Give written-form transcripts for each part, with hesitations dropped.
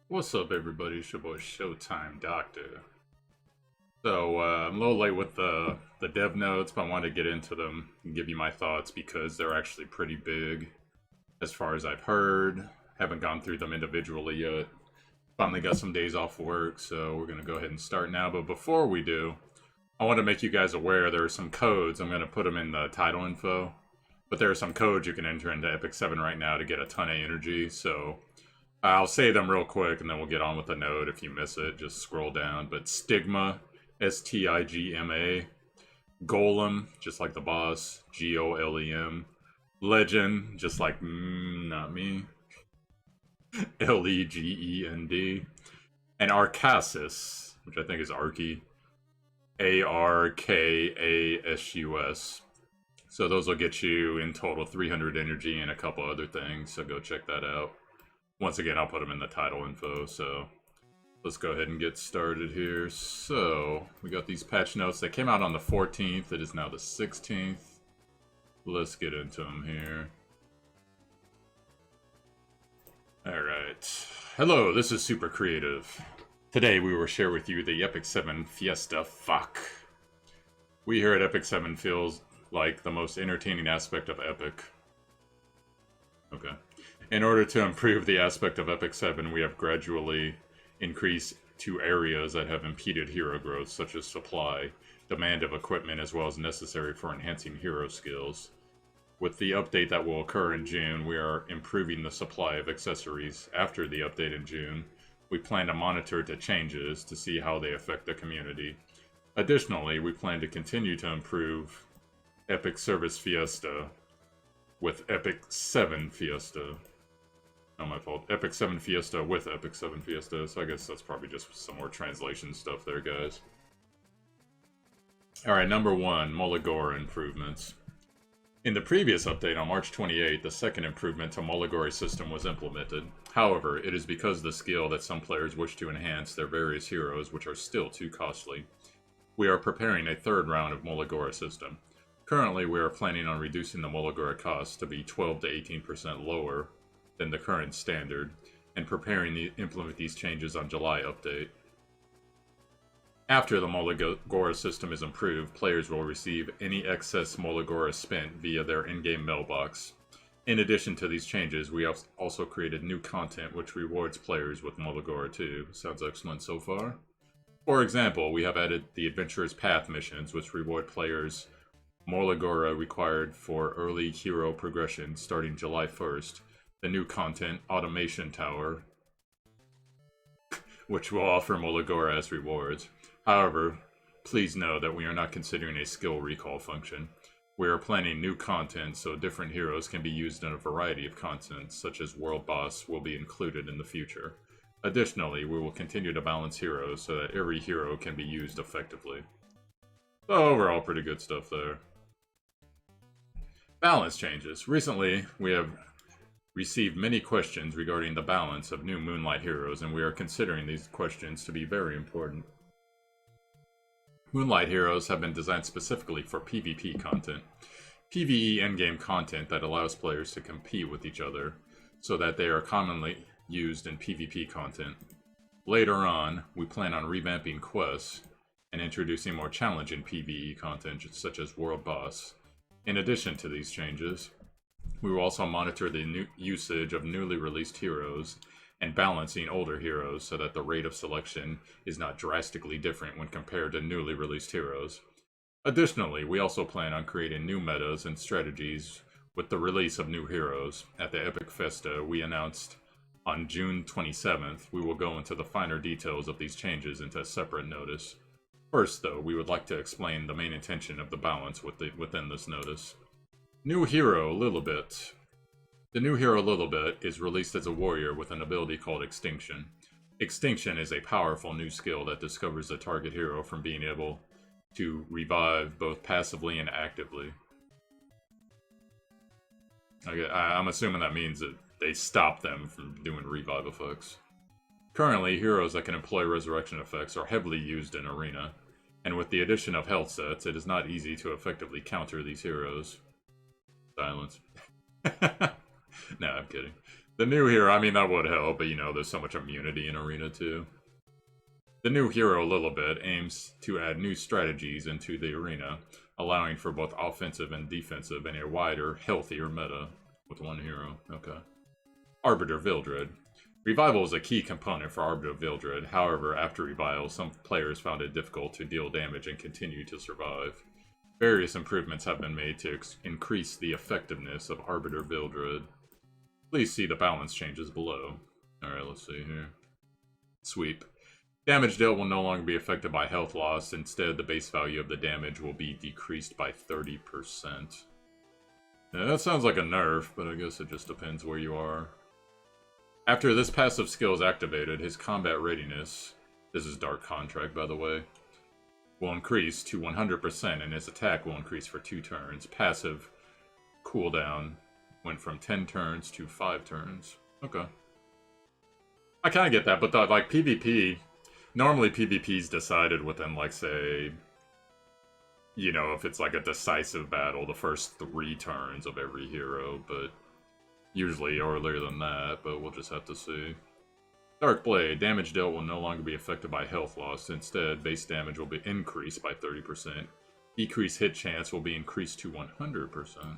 What's up, everybody? It's your boy Showtime Doctor. So I'm a little late with the dev notes, but I wanted to get into them and give you my thoughts because they're actually pretty big, as far as I've heard. Haven't gone through them individually yet. Finally got some days off work, so we're gonna go ahead and start now. But before we do, I want to make you guys aware there are some codes. I'm gonna put them in the title info, but there are some codes you can enter into Epic 7 right now to get a ton of energy. So I'll say them real quick and then we'll get on with the node. If you miss it, just scroll down. But Stigma, Stigma. Golem, just like the boss, Golem. Legend, just like, not me, Legend. And Arkasus, which I think is Arky, Arkasus. So those will get you in total 300 energy and a couple other things, so go check that out. Once again, I'll put them in the title info, so let's go ahead and get started here. So, we got these patch notes. They came out on the 14th. It is now the 16th. Let's get into them here. Alright. Hello, this is Super Creative. Today we will share with you the Epic 7 Fiesta Fuck. We here at Epic 7 feels like the most entertaining aspect of Epic. Okay. In order to improve the aspect of Epic 7, we have gradually increased to areas that have impeded hero growth, such as supply, demand of equipment, as well as necessary for enhancing hero skills. With the update that will occur in June, we are improving the supply of accessories. After the update in June, we plan to monitor the changes to see how they affect the community. Additionally, we plan to continue to improve Epic Service Fiesta with Epic 7 Fiesta. Not my fault. Epic 7 Fiesta with Epic 7 Fiesta, so I guess that's probably just some more translation stuff there, guys. Alright, number 1, Molagora improvements. In the previous update on March 28, the second improvement to Molagora system was implemented. However, it is because of the skill that some players wish to enhance their various heroes, which are still too costly. We are preparing a third round of Molagora system. Currently, we are planning on reducing the Molagora cost to be 12 to 18% lower than the current standard, and preparing to implement these changes on July update. After the Molagora system is improved, players will receive any excess Molagora spent via their in-game mailbox. In addition to these changes, we have also created new content which rewards players with Molagora 2. Sounds excellent so far. For example, we have added the Adventurer's Path missions, which reward players Molagora required for early hero progression starting July 1st. The new content, Automation Tower, which will offer Molagora as rewards. However, please know that we are not considering a skill recall function. We are planning new content so different heroes can be used in a variety of content, such as World Boss will be included in the future. Additionally, we will continue to balance heroes so that every hero can be used effectively. So overall, pretty good stuff there. Balance changes. Recently, we have received many questions regarding the balance of new Moonlight heroes, and we are considering these questions to be very important. Moonlight heroes have been designed specifically for PvP content. PvE endgame content that allows players to compete with each other, so that they are commonly used in PvP content. Later on, we plan on revamping quests and introducing more challenging PvE content such as World Boss. In addition to these changes, we will also monitor the new usage of newly released heroes and balancing older heroes so that the rate of selection is not drastically different when compared to newly released heroes. Additionally, we also plan on creating new metas and strategies with the release of new heroes. At the Epic Festa we announced on June 27th, we will go into the finer details of these changes into a separate notice. First, though, we would like to explain the main intention of the balance within this notice. New hero, Lilibet. The new hero Lilibet is released as a warrior with an ability called Extinction. Extinction is a powerful new skill that discovers the target hero from being able to revive both passively and actively. Okay, I'm assuming that means that they stop them from doing revive effects. Currently, heroes that can employ resurrection effects are heavily used in Arena, and with the addition of health sets, it is not easy to effectively counter these heroes. Silence. No, I'm kidding. The new hero, I mean, that would help, but you know, there's so much immunity in Arena too. The new hero, a little bit, aims to add new strategies into the arena, allowing for both offensive and defensive in a wider, healthier meta with one hero. Okay. Arbiter Vildred. Revival is a key component for Arbiter Vildred. However, after Revival, some players found it difficult to deal damage and continue to survive. Various improvements have been made to increase the effectiveness of Arbiter Vildred. Please see the balance changes below. Alright, let's see here. Sweep. Damage dealt will no longer be affected by health loss. Instead, the base value of the damage will be decreased by 30%. Yeah, that sounds like a nerf, but I guess it just depends where you are. After this passive skill is activated, his combat readiness, this is Dark Contract by the way, will increase to 100% and his attack will increase for 2 turns. Passive cooldown went from 10 turns to 5 turns. Okay. I kind of get that, but the, like, PvP, normally PvP's decided within, like, say, you know, if it's like a decisive battle, the first 3 turns of every hero, but usually earlier than that, but we'll just have to see. Dark Blade. Damage dealt will no longer be affected by health loss. Instead, base damage will be increased by 30%. Decreased hit chance will be increased to 100%.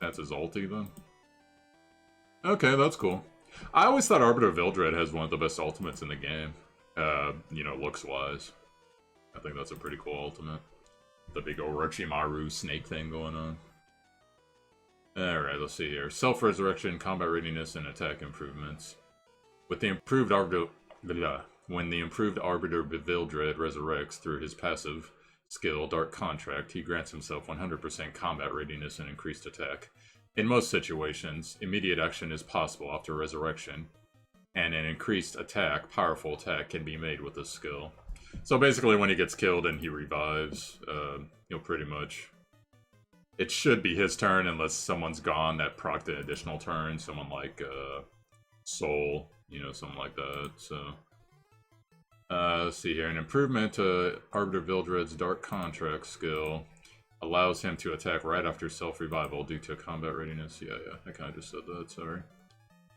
That's his ulti, then? Okay, that's cool. I always thought Arbiter Vildred has one of the best ultimates in the game. You know, looks-wise. I think that's a pretty cool ultimate. The big Orochimaru snake thing going on. Alright, let's see here. Self-resurrection, combat readiness, and attack improvements. With the improved when the improved Arbiter Vildred resurrects through his passive skill, Dark Contract, he grants himself 100% combat readiness and increased attack. In most situations, immediate action is possible after resurrection, and an increased attack, powerful attack, can be made with this skill. So basically when he gets killed and he revives, he'll pretty much... It should be his turn unless someone's gone that procced an additional turn, someone like Soul, you know, something like that, so... let's see here, an improvement to Arbiter Vildred's Dark Contract skill allows him to attack right after self-revival due to combat readiness. Yeah, I kind of just said that, sorry.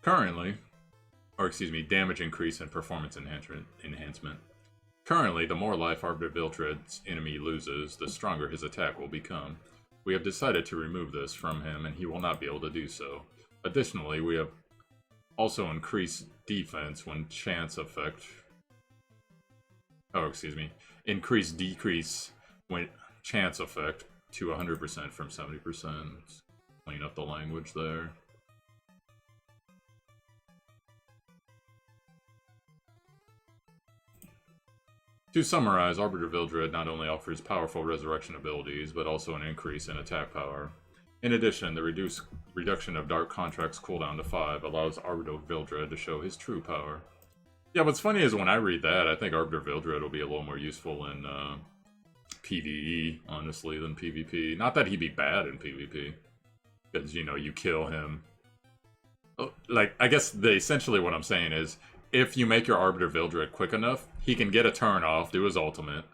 Currently, or excuse me, damage increase and performance enhancement. Currently, the more life Arbiter Vildred's enemy loses, the stronger his attack will become. We have decided to remove this from him, and he will not be able to do so. Additionally, we have also increased defense when chance effect... Oh, excuse me. Decrease when chance effect to 100% from 70%. Let's clean up the language there. To summarize, Arbiter Vildred not only offers powerful resurrection abilities, but also an increase in attack power. In addition, the reduction of Dark Contract's cooldown to 5 allows Arbiter Vildred to show his true power. Yeah, what's funny is when I read that, I think Arbiter Vildred will be a little more useful in PvE, honestly, than PvP. Not that he'd be bad in PvP, because, you know, you kill him. Like, I guess essentially what I'm saying is, if you make your Arbiter Vildred quick enough, he can get a turn off, do his ultimate,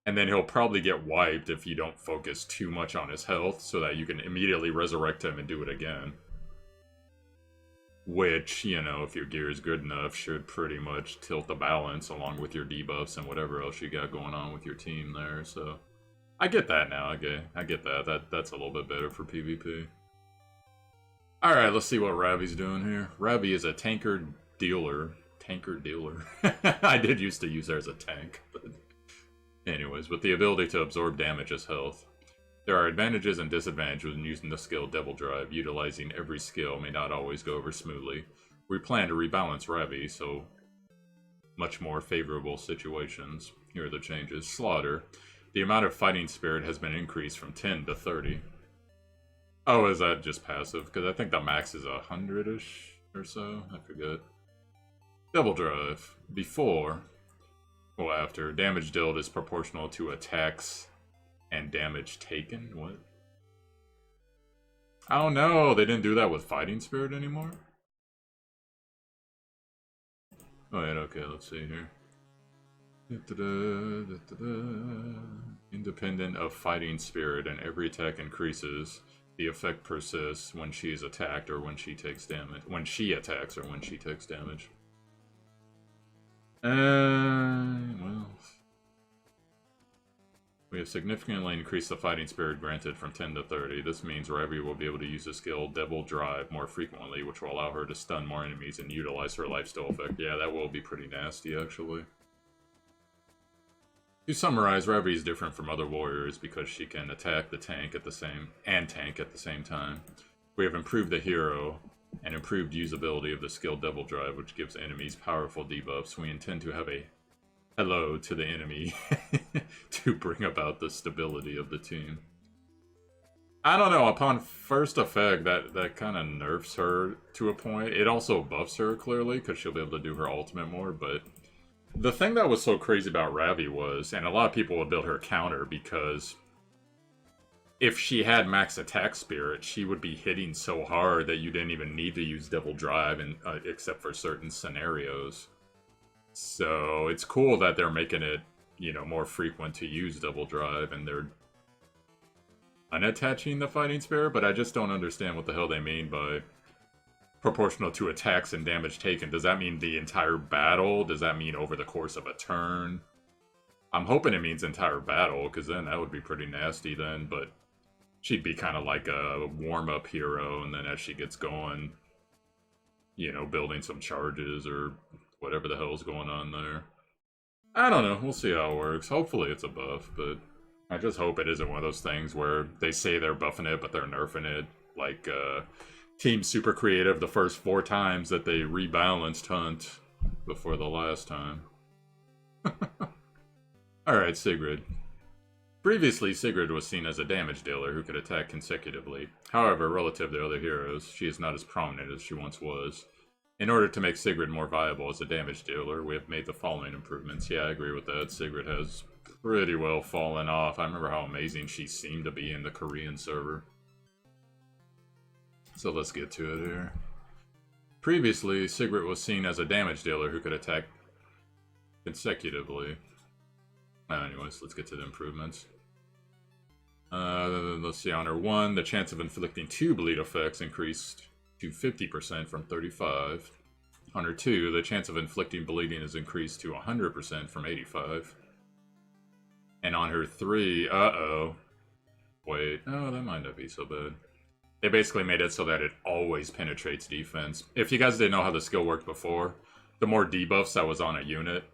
and then he'll probably get wiped if you don't focus too much on his health, so that you can immediately resurrect him and do it again. Which, you know, if your gear is good enough, should pretty much tilt the balance along with your debuffs and whatever else you got going on with your team there, so... I get that now, okay. I get that. That's a little bit better for PvP. Alright, let's see what Ravi's doing here. Ravi is a tanker dealer. I did used to use her as a tank, but... Anyways, with the ability to absorb damage as health. There are advantages and disadvantages when using the skill Devil Drive. Utilizing every skill may not always go over smoothly. We plan to rebalance Ravi, so much more favorable situations. Here are the changes. Slaughter. The amount of fighting spirit has been increased from 10 to 30. Oh, is that just passive? Because I think the max is 100-ish or so. I forget. Devil Drive. Before, or after, damage dealt is proportional to attacks and damage taken? What? Oh no, they didn't do that with Fighting Spirit anymore? Oh yeah, okay, let's see here. Independent of Fighting Spirit, and every attack increases The effect persists when she is attacked or when she takes damage. When she attacks or when she takes damage. Well... We have significantly increased the fighting spirit granted from 10 to 30. This means Ravi will be able to use the skill Devil Drive more frequently, which will allow her to stun more enemies and utilize her lifesteal effect. Yeah, that will be pretty nasty, actually. To summarize, Ravi is different from other warriors because she can attack the tank at the same time. We have improved the hero and improved usability of the skill Devil Drive, which gives enemies powerful debuffs. We intend to have a hello to the enemy to bring about the stability of the team. I don't know, upon first effect, that kind of nerfs her to a point. It also buffs her, clearly, because she'll be able to do her ultimate more, but the thing that was so crazy about Ravi was, and a lot of people would build her counter, because if she had max attack spirit, she would be hitting so hard that you didn't even need to use Devil Drive, except for certain scenarios. So it's cool that they're making it, you know, more frequent to use Double Drive, and they're unattaching the fighting spirit, but I just don't understand what the hell they mean by proportional to attacks and damage taken. Does that mean the entire battle? Does that mean over the course of a turn? I'm hoping it means entire battle, because then that would be pretty nasty then, but she'd be kind of like a warm-up hero, and then as she gets going, you know, building some charges or whatever the hell's going on there. I don't know. We'll see how it works. Hopefully it's a buff, but I just hope it isn't one of those things where they say they're buffing it, but they're nerfing it. Like, Team Super Creative the first 4 times that they rebalanced Hunt before the last time. Alright, Sigrid. Previously, Sigrid was seen as a damage dealer who could attack consecutively. However, relative to other heroes, she is not as prominent as she once was. In order to make Sigrid more viable as a damage dealer, we have made the following improvements. Yeah, I agree with that. Sigrid has pretty well fallen off. I remember how amazing she seemed to be in the Korean server. So let's get to it here. Previously, Sigrid was seen as a damage dealer who could attack consecutively. Anyways, let's get to the improvements. Let's see, on her 1, the chance of inflicting 2 bleed effects increased to 50% from 35. On her 2, the chance of inflicting bleeding is increased to 100% from 85. And on her 3, wait, oh, that might not be so bad. They basically made it so that it always penetrates defense. If you guys didn't know how the skill worked before, the more debuffs that was on a unit,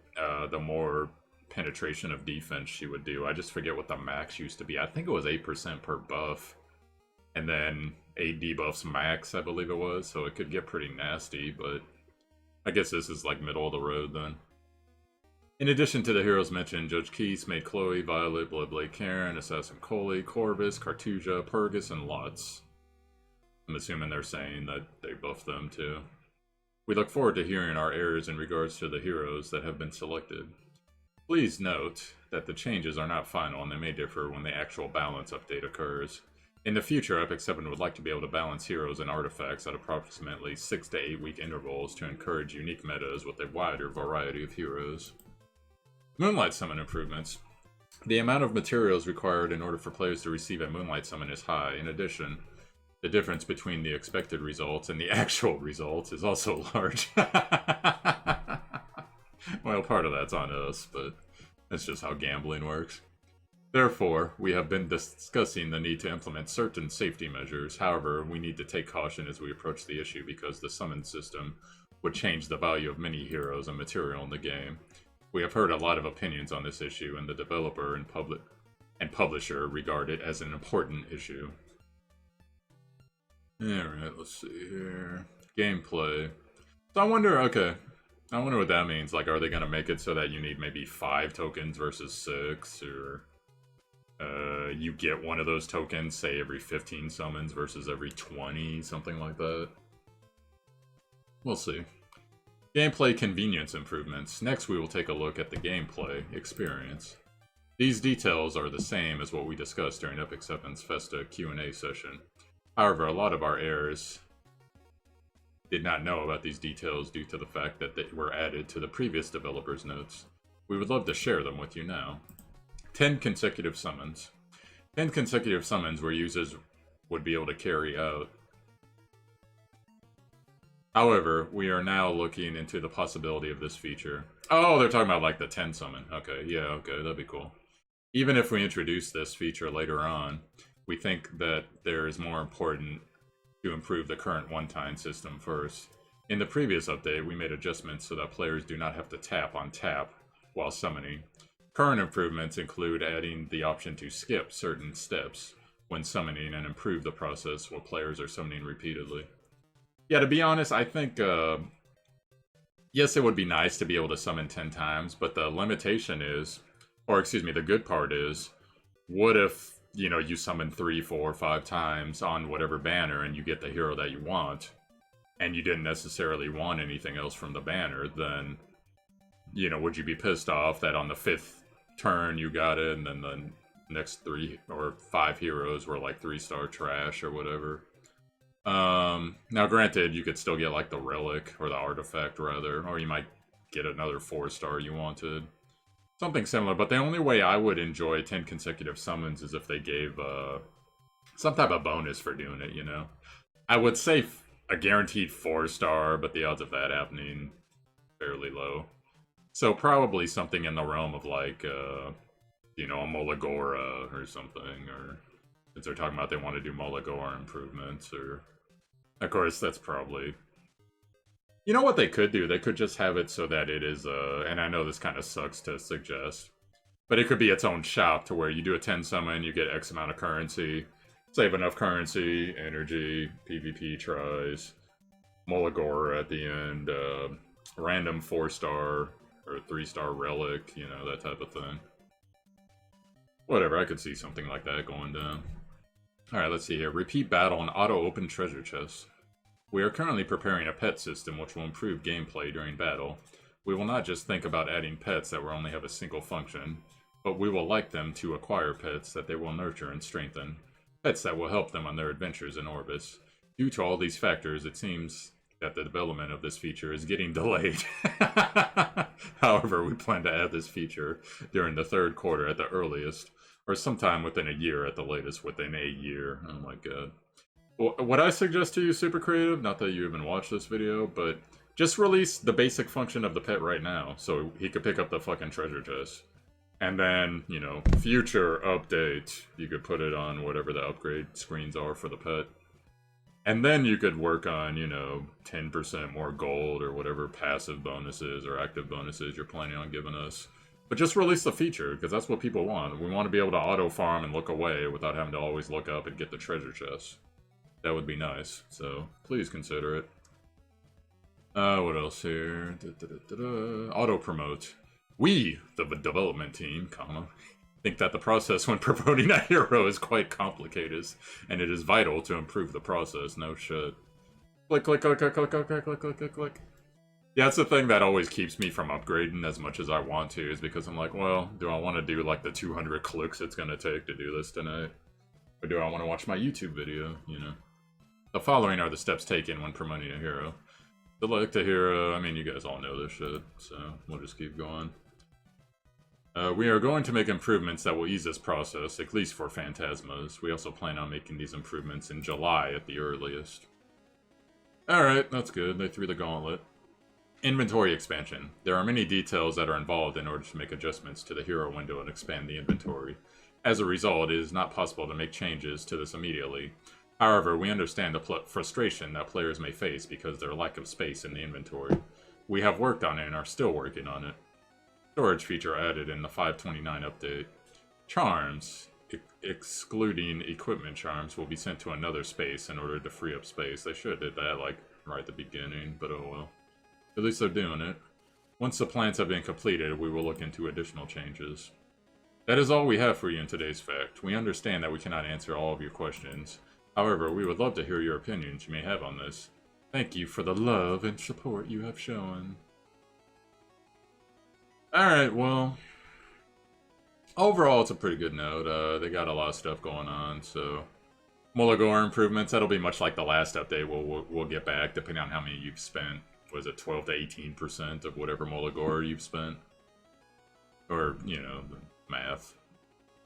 the more penetration of defense she would do. I just forget what the max used to be. I think it was 8% per buff. And then 8 debuffs max, I believe it was, so it could get pretty nasty, but I guess this is like middle of the road then. In addition to the heroes mentioned, Judge Keese made Chloe, Violet, Bloodblade Karen, Assassin Coley, Corvus, Cartuja, Purgus, and Lutz. I'm assuming they're saying that they buffed them too. We look forward to hearing our errors in regards to the heroes that have been selected. Please note that the changes are not final and they may differ when the actual balance update occurs. In the future, Epic 7 would like to be able to balance heroes and artifacts at approximately 6 to 8 week intervals to encourage unique metas with a wider variety of heroes. Moonlight Summon improvements. The amount of materials required in order for players to receive a Moonlight Summon is high. In addition, the difference between the expected results and the actual results is also large. Well, part of that's on us, but that's just how gambling works. Therefore, we have been discussing the need to implement certain safety measures. However, we need to take caution as we approach the issue because the summon system would change the value of many heroes and material in the game. We have heard a lot of opinions on this issue, and the developer and publisher regard it as an important issue. Alright, let's see here. Gameplay. So I wonder what that means. Like, are they going to make it so that you need maybe 5 tokens versus 6, or you get one of those tokens, say, every 15 summons versus every 20, something like that? We'll see. Gameplay convenience improvements. Next, we will take a look at the gameplay experience. These details are the same as what we discussed during Epic 7's Festa Q&A session. However, a lot of our errors did not know about these details due to the fact that they were added to the previous developers' notes. We would love to share them with you now. 10 consecutive summons. 10 consecutive summons where users would be able to carry out. However, we are now looking into the possibility of this feature. Oh, they're talking about like the 10 summon. Okay, yeah, okay, that'd be cool. Even if we introduce this feature later on, we think that there is more important to improve the current one-time system first. In the previous update, we made adjustments so that players do not have to tap on tap while summoning. Current improvements include adding the option to skip certain steps when summoning and improve the process while players are summoning repeatedly. Yeah, to be honest, I think, yes, it would be nice to be able to summon 10 times, but the limitation is, or excuse me, the good part is, what if, you know, you summon 3, 4, 5 times on whatever banner and you get the hero that you want, and you didn't necessarily want anything else from the banner, then, you know, would you be pissed off that on the 5th turn you got it, and then the next 3 or 5 heroes were like 3-star trash or whatever? Now granted, you could still get like the relic, or the artifact rather, or you might get another 4-star you wanted. Something similar, but the only way I would enjoy 10 consecutive summons is if they gave, some type of bonus for doing it, you know? I would say a guaranteed 4-star, but the odds of that happening fairly low. So probably something in the realm of like, you know, a Molagora or something, or since they're talking about they want to do Molagora improvements, or... Of course, that's probably... You know what they could do? They could just have it so that it is, and I know this kind of sucks to suggest, but it could be its own shop to where you do a 10 summon, you get X amount of currency, save enough currency, energy, PvP tries, Molagora at the end, random 4-star or 3-star relic, you know, that type of thing. Whatever, I could see something like that going down. Alright, let's see here. Repeat battle and auto-open treasure chests. We are currently preparing a pet system which will improve gameplay during battle. We will not just think about adding pets that will only have a single function, but we will like them to acquire pets that they will nurture and strengthen. Pets that will help them on their adventures in Orbis. Due to all these factors, it seems that the development of this feature is getting delayed. However, we plan to add this feature during the 3rd quarter at the earliest, or sometime within a year at the latest, within a year. Oh my god. What I suggest to you, Super Creative, not that you even watched this video, but just release the basic function of the pet right now, so he could pick up the fucking treasure chest. And then, you know, future update, you could put it on whatever the upgrade screens are for the pet. And then you could work on, you know, 10% more gold or whatever passive bonuses or active bonuses you're planning on giving us. But just release the feature, because that's what people want. We want to be able to auto-farm and look away without having to always look up and get the treasure chest. That would be nice, so please consider it. What else here? Auto-promote. We, the development team, think that the process when promoting a hero is quite complicated, and it is vital to improve the process. No shit. Click, click, click, click, click, click, click, click, click, click, click. Yeah, that's the thing that always keeps me from upgrading as much as I want to, is because I'm like, well, do I want to do like the 200 clicks it's going to take to do this tonight? Or do I want to watch my YouTube video, you know? The following are the steps taken when promoting a hero. Select a hero, I mean, you guys all know this shit, so we'll just keep going. We are going to make improvements that will ease this process, at least for Phantasmas. We also plan on making these improvements in July at the earliest. Alright, that's good. They threw the gauntlet. Inventory expansion. There are many details that are involved in order to make adjustments to the hero window and expand the inventory. As a result, it is not possible to make changes to this immediately. However, we understand the frustration that players may face because of their lack of space in the inventory. We have worked on it and are still working on it. Storage feature added in the 529 update. Charms, excluding equipment charms, will be sent to another space in order to free up space. They should have did that, like, right at the beginning, but oh well. At least they're doing it. Once the plans have been completed, we will look into additional changes. That is all we have for you in today's fact. We understand that we cannot answer all of your questions. However, we would love to hear your opinions you may have on this. Thank you for the love and support you have shown. Alright, well, overall it's a pretty good note. They got a lot of stuff going on, so... Molagora improvements, that'll be much like the last update we'll get back, depending on how many you've spent. Was it 12 to 18% of whatever Molagora you've spent? Or, you know, the math.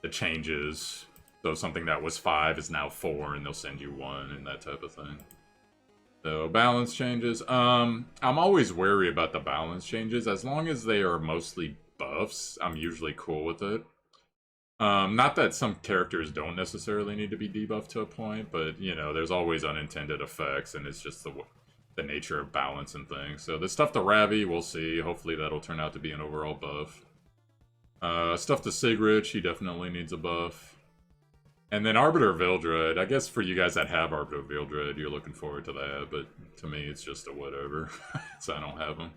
The changes So something that was 5 is now 4, and they'll send you 1, and that type of thing. So balance changes. I'm always wary about the balance changes. As long as they are mostly buffs, I'm usually cool with it. Not that some characters don't necessarily need to be debuffed to a point, but, you know, there's always unintended effects, and it's just the nature of balance and things. So the stuff to Ravi, we'll see. Hopefully that'll turn out to be an overall buff. Stuff to Sigrid, she definitely needs a buff. And then Arbiter Vildred, I guess for you guys that have Arbiter Vildred, you're looking forward to that, but to me it's just a whatever, so I don't have them.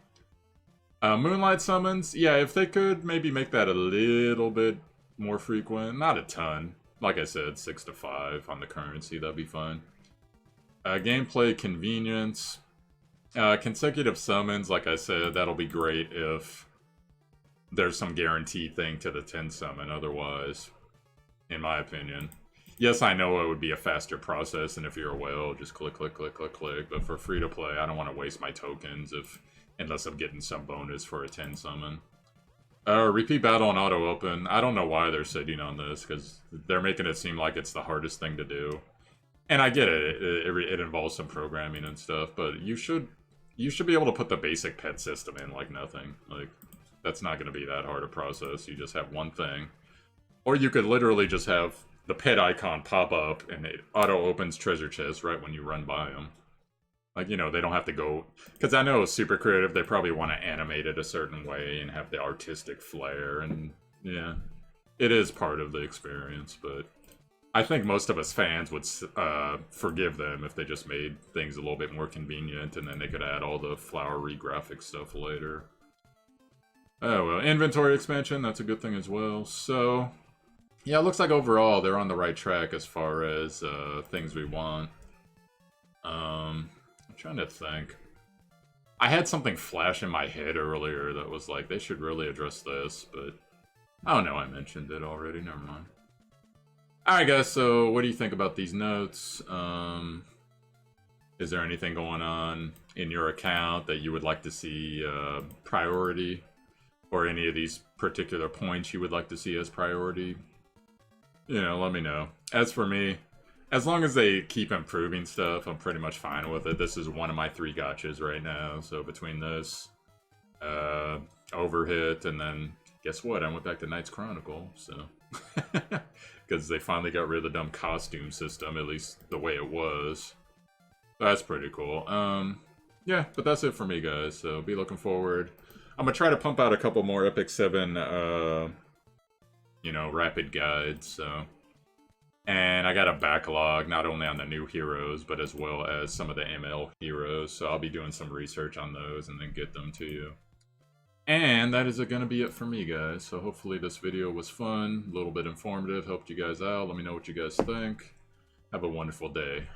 Moonlight Summons, yeah, if they could maybe make that a little bit more frequent, not a ton. Like I said, 6 to 5 on the currency, that'd be fine. Gameplay convenience. Consecutive summons, like I said, that'll be great if there's some guarantee thing to the 10 summon, otherwise, in my opinion. Yes, I know it would be a faster process, and if you're a whale, just click, click, click, click, click. But for free-to-play, I don't want to waste my tokens unless I'm getting some bonus for a 10 summon. Repeat battle and auto-open. I don't know why they're sitting on this, because they're making it seem like it's the hardest thing to do. And I get it. It involves some programming and stuff, but you should be able to put the basic pet system in like nothing. Like, that's not going to be that hard a process. You just have one thing. Or you could literally just have the pet icon pop up and it auto-opens treasure chests right when you run by them. Like, you know, they don't have to go... Because I know Super Creative, they probably want to animate it a certain way and have the artistic flair. And, yeah, it is part of the experience. But I think most of us fans would forgive them if they just made things a little bit more convenient. And then they could add all the flowery graphic stuff later. Oh, well, inventory expansion, that's a good thing as well. So... yeah, it looks like overall they're on the right track as far as things we want. I'm trying to think. I had something flash in my head earlier that was like, they should really address this, but I don't know, I mentioned it already, never mind. Alright guys, so what do you think about these notes? Is there anything going on in your account that you would like to see priority? Or any of these particular points you would like to see as priority? You know, let me know. As for me, as long as they keep improving stuff, I'm pretty much fine with it. This is one of my 3 gotchas right now. So between this, Overhit, and then, guess what? I went back to Knight's Chronicle, so... because they finally got rid of the dumb costume system, at least the way it was. That's pretty cool. Yeah, but that's it for me, guys. So be looking forward. I'm gonna try to pump out a couple more Epic 7, you know, rapid guides, so... And I got a backlog, not only on the new heroes, but as well as some of the ML heroes, so I'll be doing some research on those and then get them to you. And that is gonna be it for me, guys, so hopefully this video was fun, a little bit informative, helped you guys out. Let me know what you guys think. Have a wonderful day.